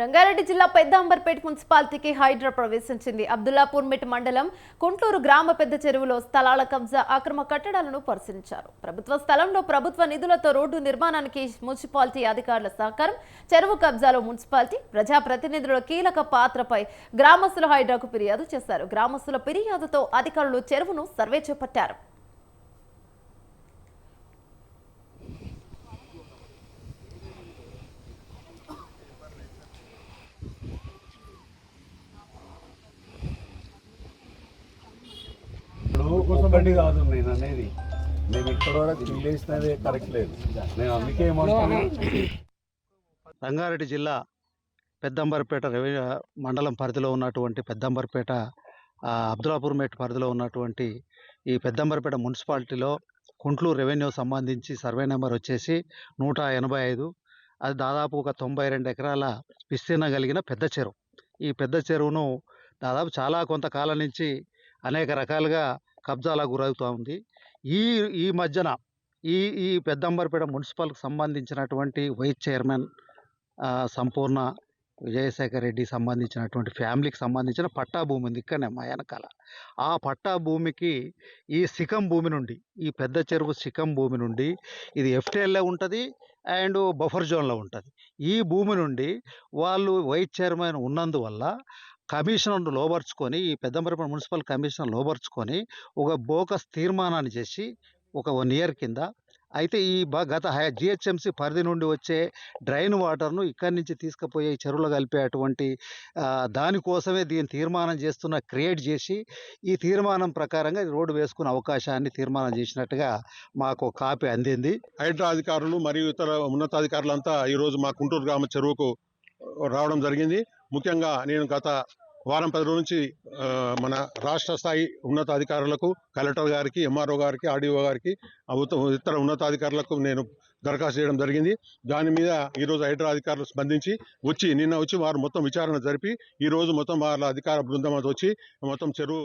రంగారెడ్డి జిల్లా పెద్ద అంబర్పేట మున్సిపాలిటీకి హైడ్రా ప్రవేశించింది. అబ్దుల్లాపూర్ మిట్ మండలం కుంటూరు గ్రామ పెద్ద చెరువులో స్థలాల కబ్జా, అక్రమ కట్టడాలను పరిశీలించారు. ప్రభుత్వ స్థలంలో ప్రభుత్వ నిధులతో రోడ్డు నిర్మాణానికి మున్సిపాలిటీ అధికారుల సహకారం, చెరువు కబ్జాలో మున్సిపాలిటీ ప్రజాప్రతినిధుల కీలక పాత్రపై గ్రామస్తులు హైడ్రాకు ఫిర్యాదు చేశారు. గ్రామస్తుల ఫిర్యాదుతో అధికారులు చెరువును సర్వే చేపట్టారు. ఒకటి కాదు నేను అనేది, నేను ఇక్కడ వరకు చేసినదే కరెక్ట్ లేదు. నేను అందుకే రంగారెడ్డి జిల్లా పెద్దంబర్పేట రెవెన్యూ మండలం పరిధిలో ఉన్నటువంటి పెద్దంబర్పేట అబ్దుల్లాపూర్ మేట్ పరిధిలో ఉన్నటువంటి ఈ పెద్దంబర్పేట మున్సిపాలిటీలో కుంట్లూరు రెవెన్యూ సంబంధించి సర్వే నెంబర్ వచ్చేసి 185. అది దాదాపు ఒక 92 ఎకరాల విస్తీర్ణం కలిగిన పెద్ద చెరువు. ఈ పెద్ద చెరువును దాదాపు చాలా కొంతకాలం నుంచి అనేక రకాలుగా కబ్జాలకు గురవుతూ ఉంది. ఈ మధ్యన ఈ పెద్దంబర్పేట మున్సిపల్కి సంబంధించినటువంటి వైస్ చైర్మన్ సంపూర్ణ విజయశేఖర్ రెడ్డి సంబంధించినటువంటి ఫ్యామిలీకి సంబంధించిన పట్టా భూమి ఉంది ఇక్కడనే మా వెనకాల. ఆ పట్టా భూమికి ఈ సికం భూమి నుండి, ఈ పెద్ద చెరువు సికం భూమి నుండి, ఇది ఎఫ్టీఎల్లో ఉంటుంది అండ్ బఫర్ జోన్లో ఉంటుంది. ఈ భూమి నుండి వాళ్ళు వైస్ చైర్మన్ ఉన్నందువల్ల కమిషనర్ను లోబర్చుకొని, ఈ పెద్దంబర్పేట మున్సిపల్ కమిషనర్ లోబర్చుకొని ఒక బోకస్ తీర్మానాన్ని చేసి ఒక 1 ఇయర్ కింద అయితే ఈ గత జిహెచ్ఎంసీ పరిధి నుండి వచ్చే డ్రైన్ వాటర్ను ఇక్కడి నుంచి తీసుకుపోయి చెరువులో కలిపేటువంటి దానికోసమే దీన్ని తీర్మానం క్రియేట్ చేసి ఈ తీర్మానం ప్రకారంగా రోడ్డు వేసుకునే అవకాశాన్ని తీర్మానం చేసినట్టుగా మాకు కాపీ అందింది. హైడ్రా అధికారులు మరియు ఇతర ఉన్నతాధికారులంతా ఈరోజు మా కుంటూరు గ్రామ చెరువుకు రావడం జరిగింది. ముఖ్యంగా నేను గత వారం 10 రోజుల నుంచి మన రాష్ట్ర స్థాయి ఉన్నతాధికారులకు, కలెక్టర్ గారికి, ఎంఆర్ఓ గారికి, ఆర్డీఓ గారికి, ఇతర ఉన్నతాధికారులకు నేను దరఖాస్తు చేయడం జరిగింది. దాని మీద ఈరోజు హైడ్రా అధికారులు స్పందించి నిన్న వచ్చి వారు మొత్తం విచారణ జరిపి ఈరోజు మొత్తం వాళ్ళ అధికార బృందం వచ్చి మొత్తం చెరువు